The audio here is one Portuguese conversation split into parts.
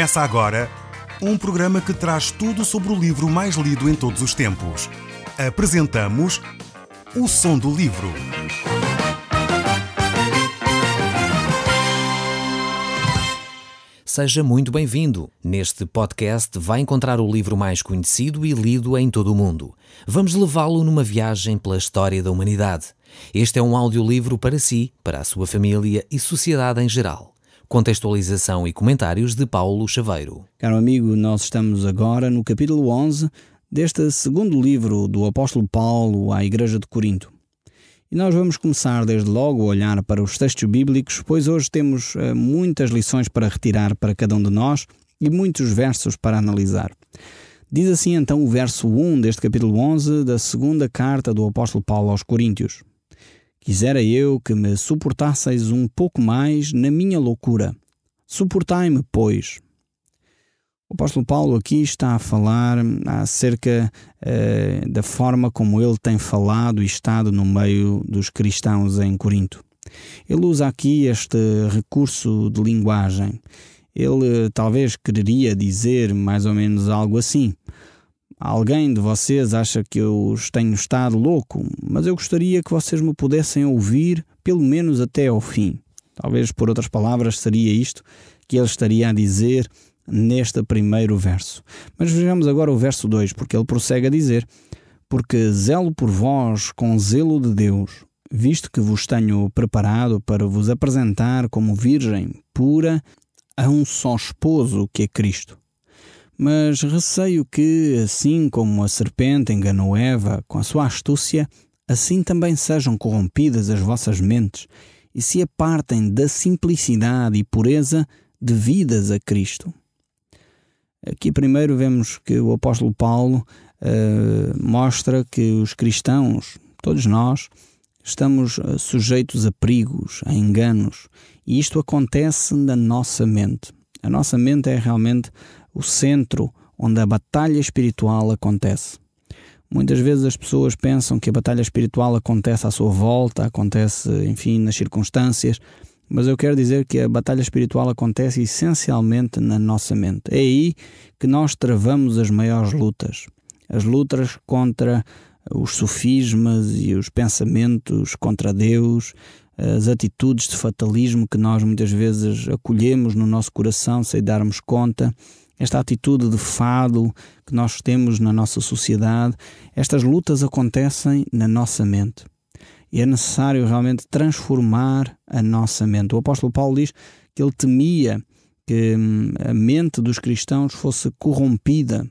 Começa agora um programa que traz tudo sobre o livro mais lido em todos os tempos. Apresentamos O Som do Livro. Seja muito bem-vindo. Neste podcast vai encontrar o livro mais conhecido e lido em todo o mundo. Vamos levá-lo numa viagem pela história da humanidade. Este é um audiolivro para si, para a sua família e sociedade em geral. Contextualização e comentários de Paulo Chaveiro. Caro amigo, nós estamos agora no capítulo 11 deste segundo livro do apóstolo Paulo à Igreja de Corinto. E nós vamos começar desde logo a olhar para os textos bíblicos, pois hoje temos muitas lições para retirar para cada um de nós e muitos versos para analisar. Diz assim então o verso 1 deste capítulo 11 da segunda carta do apóstolo Paulo aos Coríntios. Quisera eu que me suportasseis um pouco mais na minha loucura. Suportai-me, pois. O apóstolo Paulo aqui está a falar acerca da forma como ele tem falado e estado no meio dos cristãos em Corinto. Ele usa aqui este recurso de linguagem. Ele talvez quereria dizer mais ou menos algo assim. Alguém de vocês acha que eu tenho estado louco, mas eu gostaria que vocês me pudessem ouvir pelo menos até ao fim. Talvez, por outras palavras, seria isto que ele estaria a dizer neste primeiro verso. Mas vejamos agora o verso 2, porque ele prossegue a dizer: porque zelo por vós com zelo de Deus, visto que vos tenho preparado para vos apresentar como virgem pura a um só esposo, que é Cristo. Mas receio que, assim como a serpente enganou Eva com a sua astúcia, assim também sejam corrompidas as vossas mentes e se apartem da simplicidade e pureza devidas a Cristo. Aqui primeiro vemos que o apóstolo Paulo mostra que os cristãos, todos nós, estamos sujeitos a perigos, a enganos, e isto acontece na nossa mente. A nossa mente é realmente o centro onde a batalha espiritual acontece. Muitas vezes as pessoas pensam que a batalha espiritual acontece à sua volta, acontece, enfim, nas circunstâncias, mas eu quero dizer que a batalha espiritual acontece essencialmente na nossa mente. É aí que nós travamos as maiores lutas. As lutas contra os sofismas e os pensamentos contra Deus, as atitudes de fatalismo que nós muitas vezes acolhemos no nosso coração sem darmos conta, esta atitude de fado que nós temos na nossa sociedade, estas lutas acontecem na nossa mente. E é necessário realmente transformar a nossa mente. O apóstolo Paulo diz que ele temia que a mente dos cristãos fosse corrompida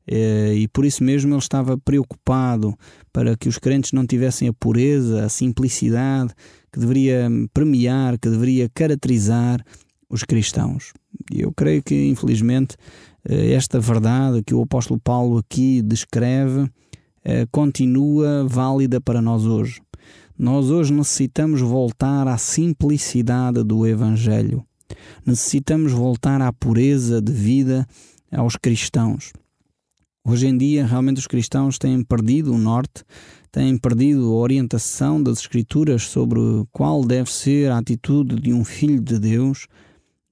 e por isso mesmo ele estava preocupado para que os crentes não tivessem a pureza, a simplicidade que deveria premiar, que deveria caracterizar os cristãos. E eu creio que, infelizmente, esta verdade que o apóstolo Paulo aqui descreve continua válida para nós hoje. Nós hoje necessitamos voltar à simplicidade do Evangelho. Necessitamos voltar à pureza de vida aos cristãos. Hoje em dia, realmente, os cristãos têm perdido o norte, têm perdido a orientação das Escrituras sobre qual deve ser a atitude de um filho de Deus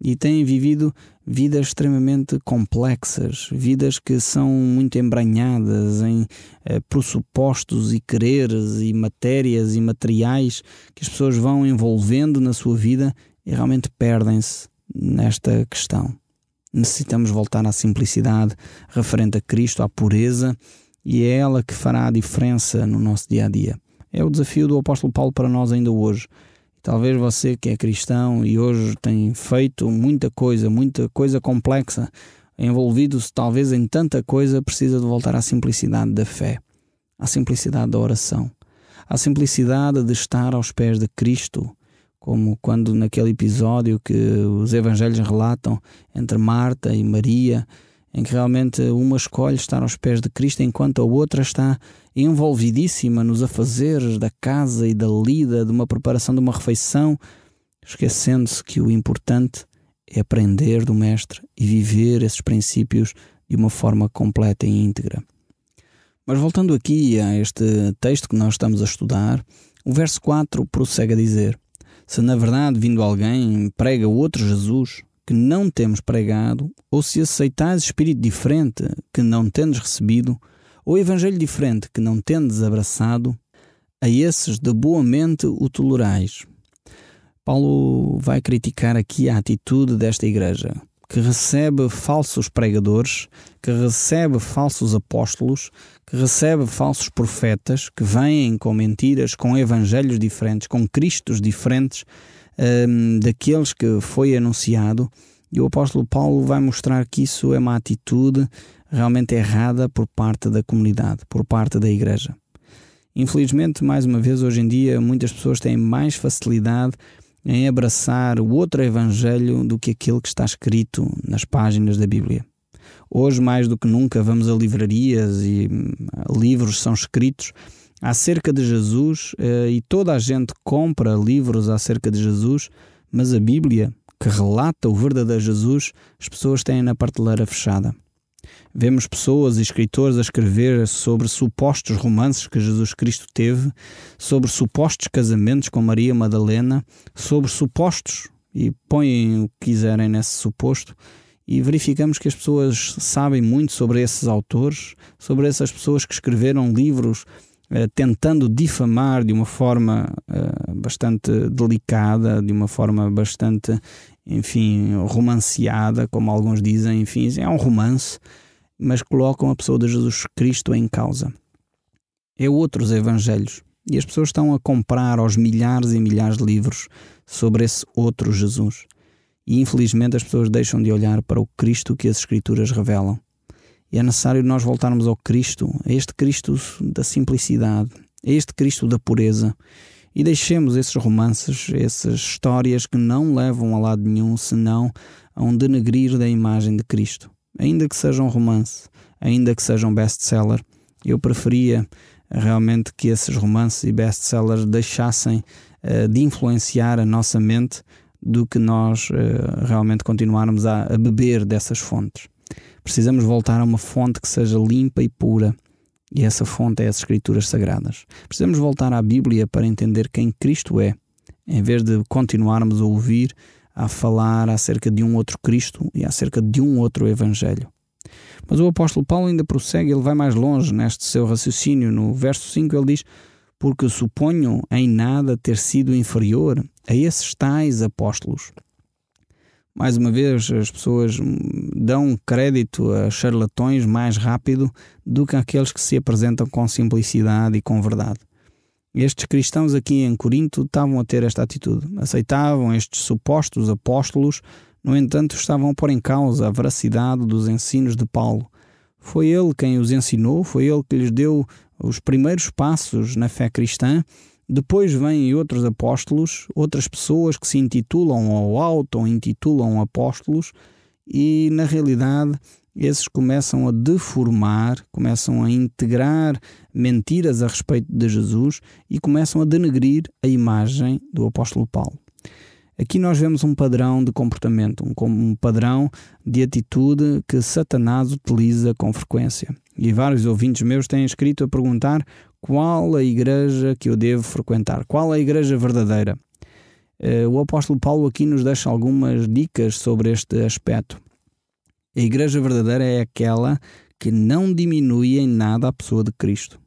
e têm vivido vidas extremamente complexas, vidas que são muito embranhadas em pressupostos e quereres e matérias e materiais que as pessoas vão envolvendo na sua vida e realmente perdem-se nesta questão. Necessitamos voltar à simplicidade referente a Cristo, à pureza, e é ela que fará a diferença no nosso dia-a-dia. É o desafio do apóstolo Paulo para nós ainda hoje. Talvez você que é cristão e hoje tem feito muita coisa complexa, envolvido-se talvez em tanta coisa, precisa de voltar à simplicidade da fé, à simplicidade da oração, à simplicidade de estar aos pés de Cristo, como quando naquele episódio que os evangelhos relatam entre Marta e Maria, em que realmente uma escolhe estar aos pés de Cristo enquanto a outra está envolvidíssima nos afazeres da casa e da lida, de uma preparação de uma refeição, esquecendo-se que o importante é aprender do Mestre e viver esses princípios de uma forma completa e íntegra. Mas voltando aqui a este texto que nós estamos a estudar, o verso 4 prossegue a dizer: se na verdade vindo alguém prega outro Jesus, que não temos pregado, ou se aceitais espírito diferente que não tendes recebido, ou evangelho diferente que não tendes abraçado, a esses de boa mente o tolerais. Paulo vai criticar aqui a atitude desta igreja, que recebe falsos pregadores, que recebe falsos apóstolos, que recebe falsos profetas, que vêm com mentiras, com evangelhos diferentes, com cristos diferentes daqueles que foi anunciado. E o apóstolo Paulo vai mostrar que isso é uma atitude realmente errada por parte da comunidade, por parte da igreja. Infelizmente, mais uma vez, hoje em dia, muitas pessoas têm mais facilidade em abraçar o outro evangelho do que aquele que está escrito nas páginas da Bíblia. Hoje, mais do que nunca, vamos a livrarias e livros são escritos acerca de Jesus e toda a gente compra livros acerca de Jesus, mas a Bíblia, que relata o verdadeiro Jesus, as pessoas têm na prateleira fechada. Vemos pessoas e escritores a escrever sobre supostos romances que Jesus Cristo teve, sobre supostos casamentos com Maria Madalena, sobre supostos, e põem o que quiserem nesse suposto, e verificamos que as pessoas sabem muito sobre esses autores, sobre essas pessoas que escreveram livros tentando difamar de uma forma bastante delicada, de uma forma bastante, romanceada, como alguns dizem, é um romance, mas colocam a pessoa de Jesus Cristo em causa. É outros evangelhos. E as pessoas estão a comprar aos milhares e milhares de livros sobre esse outro Jesus. E infelizmente as pessoas deixam de olhar para o Cristo que as Escrituras revelam. E é necessário nós voltarmos ao Cristo, a este Cristo da simplicidade, a este Cristo da pureza, e deixemos esses romances, essas histórias que não levam a lado nenhum, senão a um denegrir da imagem de Cristo. Ainda que seja um romance, ainda que seja um best-seller, eu preferia realmente que esses romances e best-sellers deixassem de influenciar a nossa mente do que nós realmente continuarmos a beber dessas fontes. Precisamos voltar a uma fonte que seja limpa e pura, e essa fonte é as Escrituras Sagradas. Precisamos voltar à Bíblia para entender quem Cristo é, em vez de continuarmos a ouvir, a falar acerca de um outro Cristo e acerca de um outro Evangelho. Mas o apóstolo Paulo ainda prossegue, ele vai mais longe neste seu raciocínio. No verso 5 ele diz: porque suponho em nada ter sido inferior a esses tais apóstolos. Mais uma vez, as pessoas dão crédito a charlatões mais rápido do que aqueles que se apresentam com simplicidade e com verdade. Estes cristãos aqui em Corinto estavam a ter esta atitude. Aceitavam estes supostos apóstolos, no entanto estavam a pôr em causa a veracidade dos ensinos de Paulo. Foi ele quem os ensinou, foi ele que lhes deu os primeiros passos na fé cristã. Depois vêm outros apóstolos, outras pessoas que se intitulam ou auto-intitulam apóstolos, e na realidade esses começam a deformar, começam a integrar mentiras a respeito de Jesus e começam a denegrir a imagem do apóstolo Paulo. Aqui nós vemos um padrão de comportamento, um padrão de atitude que Satanás utiliza com frequência. E vários ouvintes meus têm escrito a perguntar qual a igreja que eu devo frequentar, qual a igreja verdadeira. O apóstolo Paulo aqui nos deixa algumas dicas sobre este aspecto. A igreja verdadeira é aquela que não diminui em nada a pessoa de Cristo.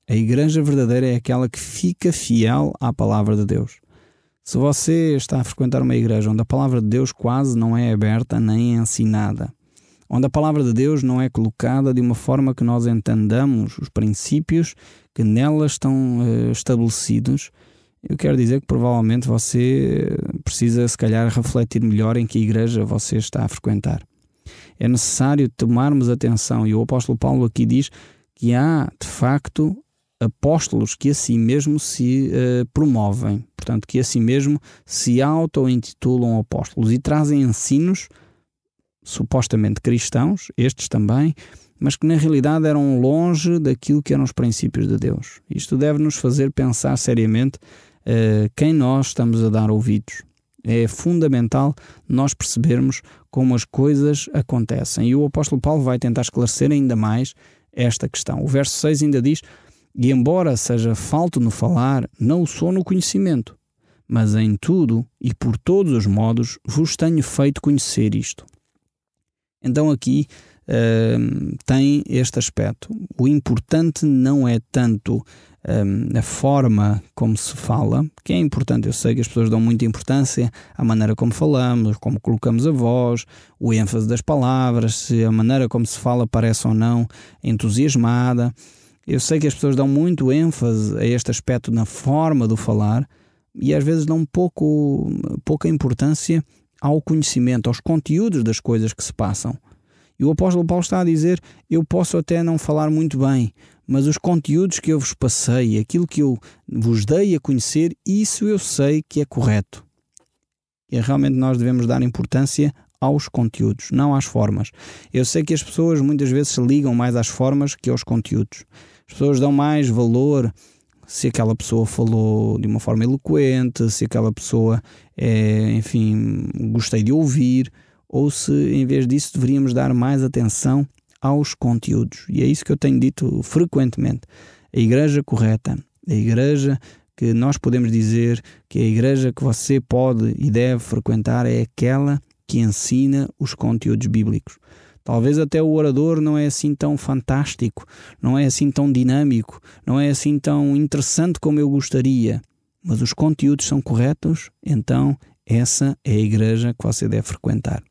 A igreja verdadeira é aquela que fica fiel à palavra de Deus. Se você está a frequentar uma igreja onde a palavra de Deus quase não é aberta nem ensinada, onde a palavra de Deus não é colocada de uma forma que nós entendamos os princípios que nela estão estabelecidos, eu quero dizer que provavelmente você precisa, se calhar, refletir melhor em que igreja você está a frequentar. É necessário tomarmos atenção, e o apóstolo Paulo aqui diz que há, de facto, apóstolos que a si mesmo se promovem, portanto, que a si mesmo se auto-intitulam apóstolos e trazem ensinos supostamente cristãos, estes também, mas que na realidade eram longe daquilo que eram os princípios de Deus. Isto deve nos fazer pensar seriamente quem nós estamos a dar ouvidos. É fundamental nós percebermos como as coisas acontecem. E o apóstolo Paulo vai tentar esclarecer ainda mais esta questão. O verso 6 ainda diz: e embora seja falto no falar, não o sou no conhecimento, mas em tudo e por todos os modos vos tenho feito conhecer isto. Então aqui tem este aspecto. O importante não é tanto a forma como se fala, que é importante. Eu sei que as pessoas dão muita importância à maneira como falamos, como colocamos a voz, o ênfase das palavras, se a maneira como se fala parece ou não entusiasmada. Eu sei que as pessoas dão muito ênfase a este aspecto na forma do falar e às vezes dão pouca importância ao conhecimento, aos conteúdos das coisas que se passam. E o apóstolo Paulo está a dizer: eu posso até não falar muito bem, mas os conteúdos que eu vos passei, aquilo que eu vos dei a conhecer, isso eu sei que é correto. E realmente nós devemos dar importância aos conteúdos, não às formas. Eu sei que as pessoas muitas vezes se ligam mais às formas que aos conteúdos. As pessoas dão mais valor se aquela pessoa falou de uma forma eloquente, se aquela pessoa gostei de ouvir, ou se em vez disso deveríamos dar mais atenção aos conteúdos. E é isso que eu tenho dito frequentemente. A igreja correta, a igreja que nós podemos dizer que a igreja que você pode e deve frequentar é aquela que ensina os conteúdos bíblicos. Talvez até o orador não é assim tão fantástico, não é assim tão dinâmico, não é assim tão interessante como eu gostaria, mas os conteúdos são corretos, então essa é a igreja que você deve frequentar.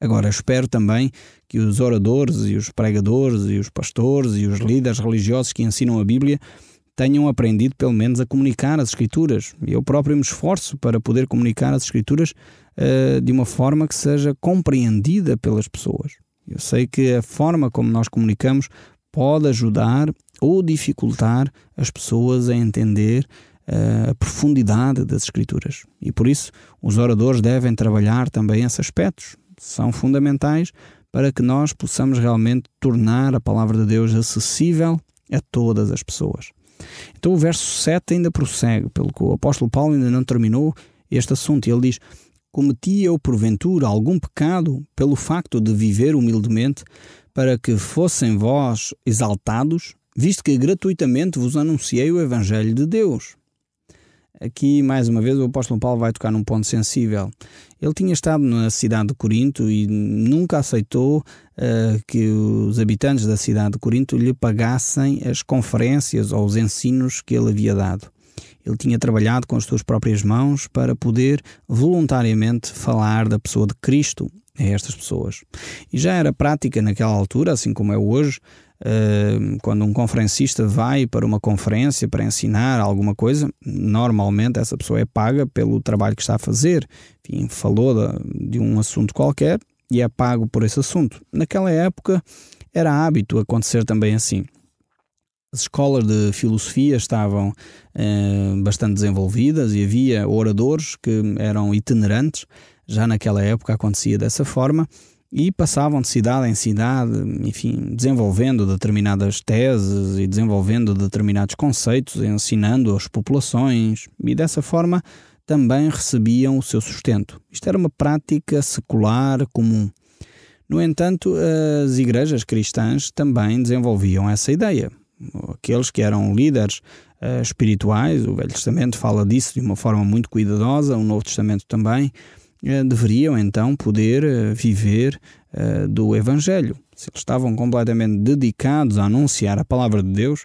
Agora, espero também que os oradores e os pregadores e os pastores e os líderes religiosos que ensinam a Bíblia tenham aprendido pelo menos a comunicar as Escrituras. Eu próprio me esforço para poder comunicar as Escrituras de uma forma que seja compreendida pelas pessoas. Eu sei que a forma como nós comunicamos pode ajudar ou dificultar as pessoas a entender a profundidade das Escrituras. E por isso os oradores devem trabalhar também esses aspectos. São fundamentais para que nós possamos realmente tornar a palavra de Deus acessível a todas as pessoas. Então o verso 7 ainda prossegue, pelo que o apóstolo Paulo ainda não terminou este assunto. Ele diz: cometi eu porventura algum pecado pelo facto de viver humildemente, para que fossem vós exaltados, visto que gratuitamente vos anunciei o Evangelho de Deus? Aqui, mais uma vez, o apóstolo Paulo vai tocar num ponto sensível. Ele tinha estado na cidade de Corinto e nunca aceitou que os habitantes da cidade de Corinto lhe pagassem as conferências ou os ensinos que ele havia dado. Ele tinha trabalhado com as suas próprias mãos para poder voluntariamente falar da pessoa de Cristo a estas pessoas. E já era prática naquela altura, assim como é hoje, quando um conferencista vai para uma conferência para ensinar alguma coisa, normalmente essa pessoa é paga pelo trabalho que está a fazer. Enfim, falou de um assunto qualquer e é pago por esse assunto. Naquela época era hábito acontecer também assim. As escolas de filosofia estavam bastante desenvolvidas e havia oradores que eram itinerantes. Já naquela época acontecia dessa forma e passavam de cidade em cidade, enfim, desenvolvendo determinadas teses e desenvolvendo determinados conceitos, ensinando às populações, e dessa forma também recebiam o seu sustento. Isto era uma prática secular comum. No entanto, as igrejas cristãs também desenvolviam essa ideia. Aqueles que eram líderes espirituais, o Velho Testamento fala disso de uma forma muito cuidadosa, o Novo Testamento também, deveriam então poder viver do Evangelho. Se eles estavam completamente dedicados a anunciar a palavra de Deus,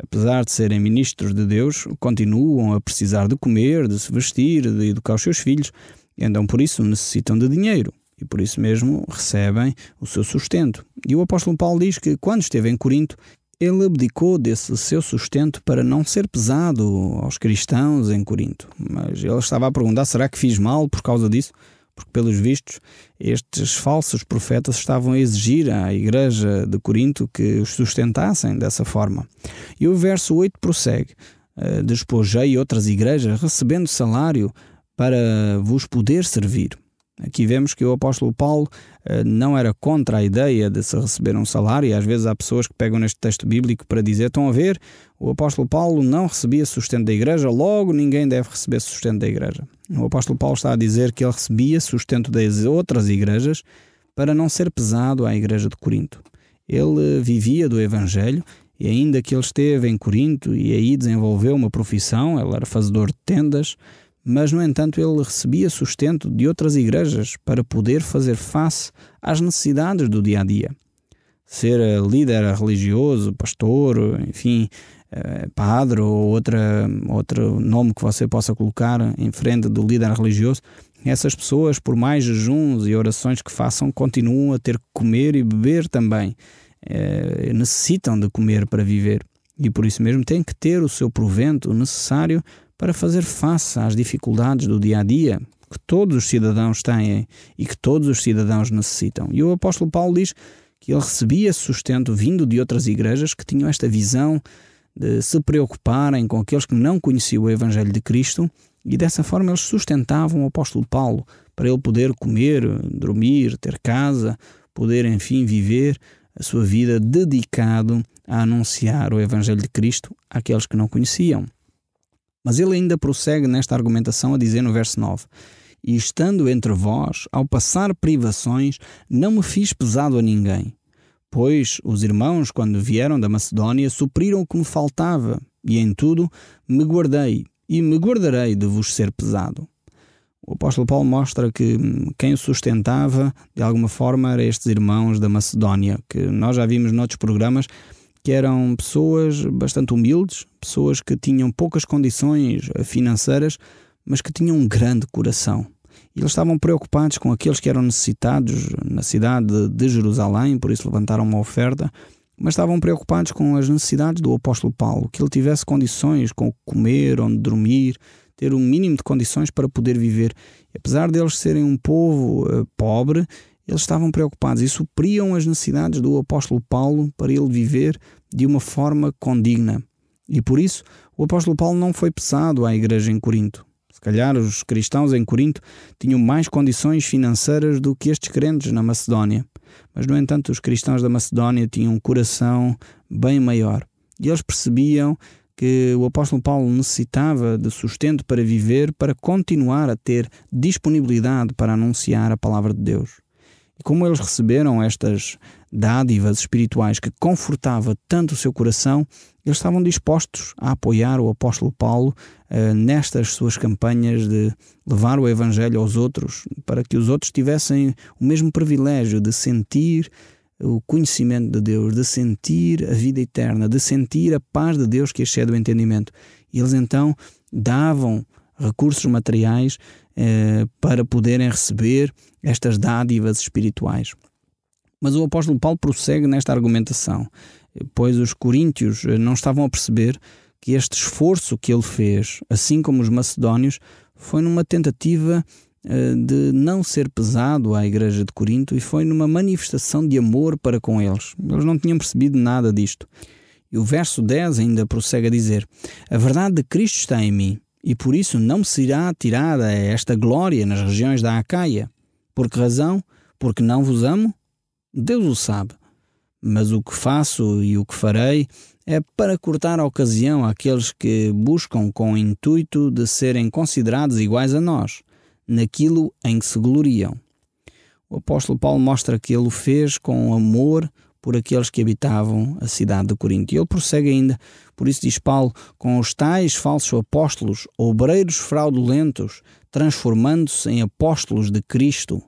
apesar de serem ministros de Deus, continuam a precisar de comer, de se vestir, de educar os seus filhos, e então por isso necessitam de dinheiro e por isso mesmo recebem o seu sustento. E o apóstolo Paulo diz que quando esteve em Corinto, ele abdicou desse seu sustento para não ser pesado aos cristãos em Corinto. Mas ele estava a perguntar, será que fiz mal por causa disso? Porque, pelos vistos, estes falsos profetas estavam a exigir à igreja de Corinto que os sustentassem dessa forma. E o verso 8 prossegue: despojei outras igrejas, recebendo salário para vos poder servir. Aqui vemos que o apóstolo Paulo não era contra a ideia de se receber um salário, e às vezes há pessoas que pegam neste texto bíblico para dizer, estão a ver, o apóstolo Paulo não recebia sustento da igreja, logo ninguém deve receber sustento da igreja. O apóstolo Paulo está a dizer que ele recebia sustento das outras igrejas para não ser pesado à igreja de Corinto. Ele vivia do Evangelho, e ainda que ele esteve em Corinto e aí desenvolveu uma profissão, ele era fazedor de tendas, mas, no entanto, ele recebia sustento de outras igrejas para poder fazer face às necessidades do dia-a-dia. Ser líder religioso, pastor, enfim, padre ou outro nome que você possa colocar em frente do líder religioso, essas pessoas, por mais jejuns e orações que façam, continuam a ter que comer e beber também. Necessitam de comer para viver e por isso mesmo têm que ter o seu provento necessário para fazer face às dificuldades do dia-a-dia que todos os cidadãos têm e que todos os cidadãos necessitam. E o apóstolo Paulo diz que ele recebia sustento vindo de outras igrejas que tinham esta visão de se preocuparem com aqueles que não conheciam o Evangelho de Cristo, e dessa forma eles sustentavam o apóstolo Paulo para ele poder comer, dormir, ter casa, poder enfim viver a sua vida dedicado a anunciar o Evangelho de Cristo àqueles que não conheciam. Mas ele ainda prossegue nesta argumentação a dizer no verso 9: "E estando entre vós, ao passar privações, não me fiz pesado a ninguém. Pois os irmãos, quando vieram da Macedónia, supriram o que me faltava, e em tudo me guardei, e me guardarei de vos ser pesado." O apóstolo Paulo mostra que quem o sustentava, de alguma forma, eram estes irmãos da Macedónia, que nós já vimos noutros programas, que eram pessoas bastante humildes, pessoas que tinham poucas condições financeiras, mas que tinham um grande coração. E eles estavam preocupados com aqueles que eram necessitados na cidade de Jerusalém, por isso levantaram uma oferta, mas estavam preocupados com as necessidades do apóstolo Paulo, que ele tivesse condições com comer, onde dormir, ter um mínimo de condições para poder viver. E apesar deles serem um povo pobre, eles estavam preocupados e supriam as necessidades do apóstolo Paulo para ele viver de uma forma condigna. E por isso o apóstolo Paulo não foi pesado à igreja em Corinto. Se calhar os cristãos em Corinto tinham mais condições financeiras do que estes crentes na Macedónia. Mas, no entanto, os cristãos da Macedónia tinham um coração bem maior. E eles percebiam que o apóstolo Paulo necessitava de sustento para viver, para continuar a ter disponibilidade para anunciar a palavra de Deus. E como eles receberam estas dádivas espirituais que confortava tanto o seu coração, eles estavam dispostos a apoiar o apóstolo Paulo nestas suas campanhas de levar o Evangelho aos outros, para que os outros tivessem o mesmo privilégio de sentir o conhecimento de Deus, de sentir a vida eterna, de sentir a paz de Deus que excede o entendimento. E eles então davam recursos materiais para poderem receber estas dádivas espirituais. Mas o apóstolo Paulo prossegue nesta argumentação, pois os coríntios não estavam a perceber que este esforço que ele fez, assim como os macedónios, foi numa tentativa de não ser pesado à igreja de Corinto e foi numa manifestação de amor para com eles. Eles não tinham percebido nada disto. E o verso 10 ainda prossegue a dizer: "A verdade de Cristo está em mim, e por isso não me será tirada esta glória nas regiões da Acaia. Por que razão? Porque não vos amo? Deus o sabe. Mas o que faço e o que farei é para cortar a ocasião àqueles que buscam com o intuito de serem considerados iguais a nós, naquilo em que se gloriam." O apóstolo Paulo mostra que ele o fez com amor por aqueles que habitavam a cidade de Corinto. E ele prossegue ainda, por isso diz Paulo: "Com os tais falsos apóstolos, obreiros fraudulentos, transformando-se em apóstolos de Cristo."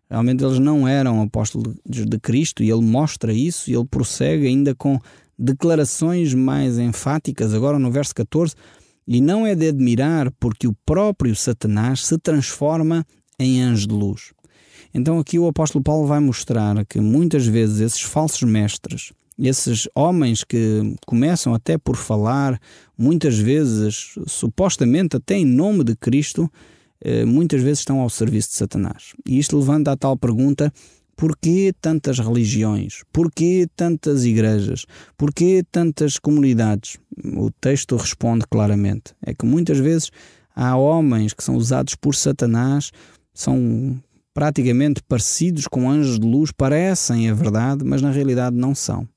Realmente eles não eram apóstolos de Cristo, e ele mostra isso, e ele prossegue ainda com declarações mais enfáticas, agora no verso 14: "E não é de admirar, porque o próprio Satanás se transforma em anjo de luz." Então aqui o apóstolo Paulo vai mostrar que muitas vezes esses falsos mestres, esses homens que começam até por falar, muitas vezes, supostamente até em nome de Cristo, muitas vezes estão ao serviço de Satanás. E isto levanta a tal pergunta: porquê tantas religiões? Porquê tantas igrejas? Porquê tantas comunidades? O texto responde claramente. É que muitas vezes há homens que são usados por Satanás, são praticamente parecidos com anjos de luz, parecem a verdade, mas na realidade não são.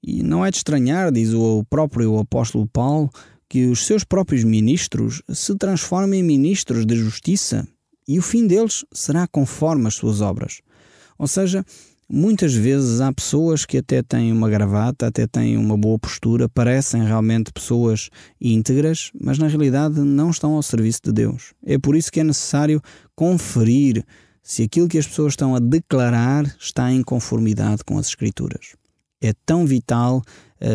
E não é de estranhar, diz o próprio apóstolo Paulo, que os seus próprios ministros se transformem em ministros de justiça, e o fim deles será conforme as suas obras. Ou seja, Muitas vezes há pessoas que até têm uma gravata, até têm uma boa postura, parecem realmente pessoas íntegras, mas na realidade não estão ao serviço de Deus. É por isso que é necessário conferir se aquilo que as pessoas estão a declarar está em conformidade com as Escrituras. É tão vital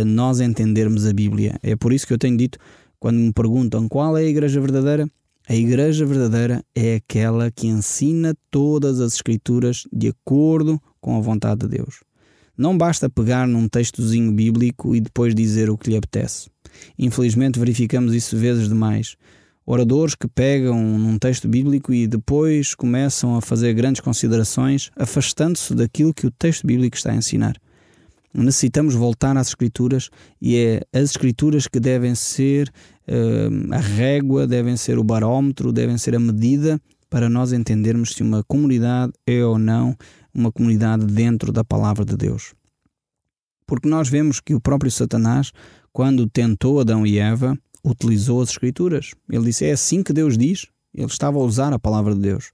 nós entendermos a Bíblia. É por isso que eu tenho dito, quando me perguntam qual é a igreja verdadeira, a igreja verdadeira é aquela que ensina todas as Escrituras de acordo com a vontade de Deus. Não basta pegar num textozinho bíblico e depois dizer o que lhe apetece. Infelizmente verificamos isso vezes demais. Oradores que pegam num texto bíblico e depois começam a fazer grandes considerações, afastando-se daquilo que o texto bíblico está a ensinar. Necessitamos voltar às Escrituras e é as Escrituras que devem ser a régua, devem ser o barómetro, devem ser a medida para nós entendermos se uma comunidade é ou não uma comunidade dentro da palavra de Deus. Porque nós vemos que o próprio Satanás, quando tentou Adão e Eva, utilizou as Escrituras. Ele disse, é assim que Deus diz. Ele estava a usar a palavra de Deus.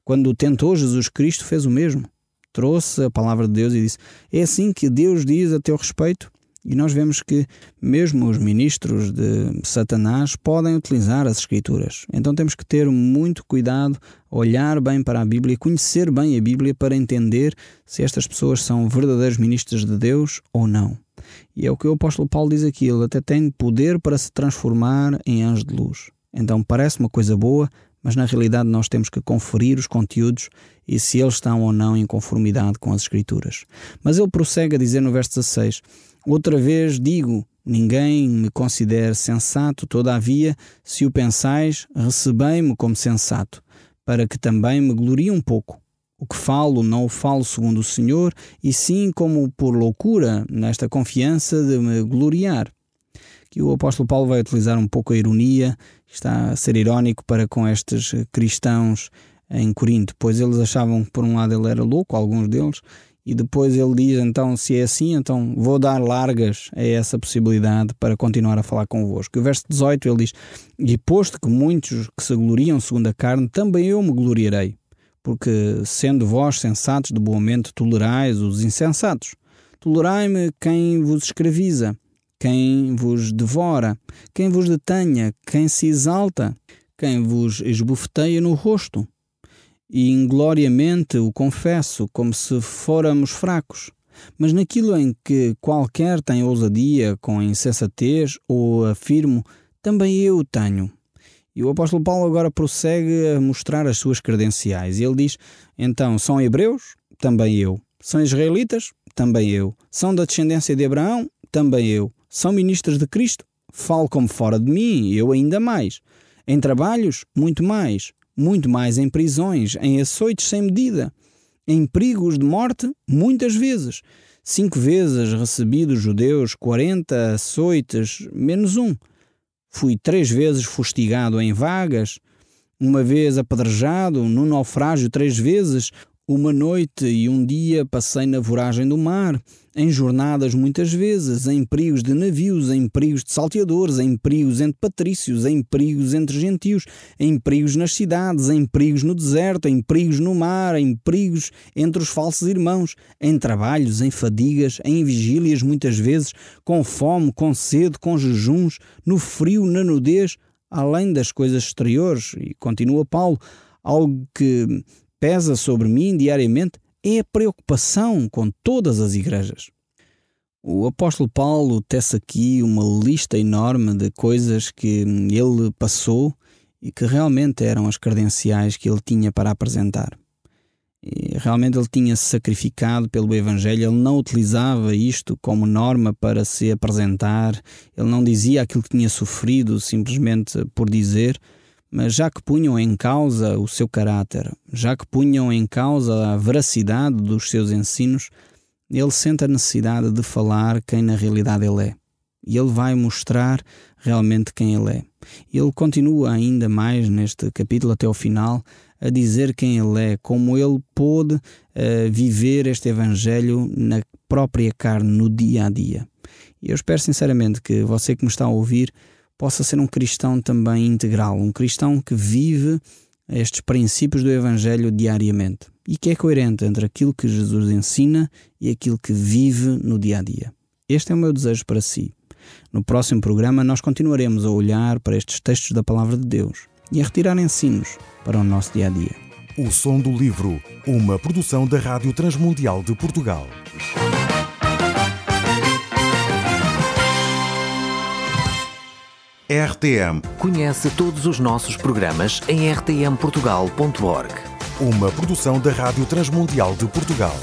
Quando tentou Jesus Cristo, fez o mesmo. Trouxe a palavra de Deus e disse, é assim que Deus diz a teu respeito. E nós vemos que mesmo os ministros de Satanás podem utilizar as Escrituras. Então temos que ter muito cuidado, olhar bem para a Bíblia, conhecer bem a Bíblia para entender se estas pessoas são verdadeiros ministros de Deus ou não. E é o que o apóstolo Paulo diz aqui, ele até tem poder para se transformar em anjo de luz. Então parece uma coisa boa, mas na realidade nós temos que conferir os conteúdos e se eles estão ou não em conformidade com as Escrituras. Mas ele prossegue a dizer no verso 16, outra vez digo, ninguém me considere sensato, todavia, se o pensais, recebei-me como sensato, para que também me glorie um pouco. O que falo, não o falo segundo o Senhor, e sim como por loucura, nesta confiança de me gloriar. Que o apóstolo Paulo vai utilizar um pouco a ironia, está a ser irónico para com estes cristãos em Corinto, pois eles achavam que por um lado ele era louco, alguns deles, e depois ele diz, então, se é assim, então vou dar largas a essa possibilidade para continuar a falar convosco. E o verso 18 ele diz, e posto que muitos que se gloriam segundo a carne, também eu me gloriarei, porque sendo vós sensatos de boa mente, tolerais os insensatos. Tolerai-me quem vos escraviza, quem vos devora, quem vos detenha, quem se exalta, quem vos esbofeteia no rosto. E ingloriamente o confesso, como se fôramos fracos. Mas naquilo em que qualquer tem ousadia com insensatez ou afirmo, também eu tenho. E o apóstolo Paulo agora prossegue a mostrar as suas credenciais. E ele diz, então, são hebreus? Também eu. São israelitas? Também eu. São da descendência de Abraão? Também eu. São ministros de Cristo? Falo como fora de mim, eu ainda mais. Em trabalhos? Muito mais em prisões, em açoites sem medida, em perigos de morte, muitas vezes. 5 vezes recebi dos judeus 40 açoites, menos um. Fui 3 vezes fustigado em vagas, 1 vez apedrejado, no naufrágio 3 vezes, 1 noite e 1 dia passei na voragem do mar, em jornadas muitas vezes, em perigos de navios, em perigos de salteadores, em perigos entre patrícios, em perigos entre gentios, em perigos nas cidades, em perigos no deserto, em perigos no mar, em perigos entre os falsos irmãos, em trabalhos, em fadigas, em vigílias muitas vezes, com fome, com sede, com jejuns, no frio, na nudez, além das coisas exteriores. E continua Paulo, algo que pesa sobre mim diariamente é a preocupação com todas as igrejas. O apóstolo Paulo tece aqui uma lista enorme de coisas que ele passou e que realmente eram as credenciais que ele tinha para apresentar. E realmente ele tinha se sacrificado pelo Evangelho, ele não utilizava isto como norma para se apresentar, ele não dizia aquilo que tinha sofrido simplesmente por dizer, mas já que punham em causa o seu caráter, já que punham em causa a veracidade dos seus ensinos, ele sente a necessidade de falar quem na realidade ele é. E ele vai mostrar realmente quem ele é. Ele continua ainda mais neste capítulo até ao final a dizer quem ele é, como ele pôde viver este Evangelho na própria carne, no dia a dia. E eu espero sinceramente que você que me está a ouvir possa ser um cristão também integral, um cristão que vive a estes princípios do Evangelho diariamente e que é coerente entre aquilo que Jesus ensina e aquilo que vive no dia-a-dia. Este é o meu desejo para si. No próximo programa nós continuaremos a olhar para estes textos da Palavra de Deus e a retirar ensinos para o nosso dia-a-dia. O Som do Livro, uma produção da Rádio Transmundial de Portugal. RTM. Conhece todos os nossos programas em rtmportugal.org. Uma produção da Rádio Transmundial de Portugal.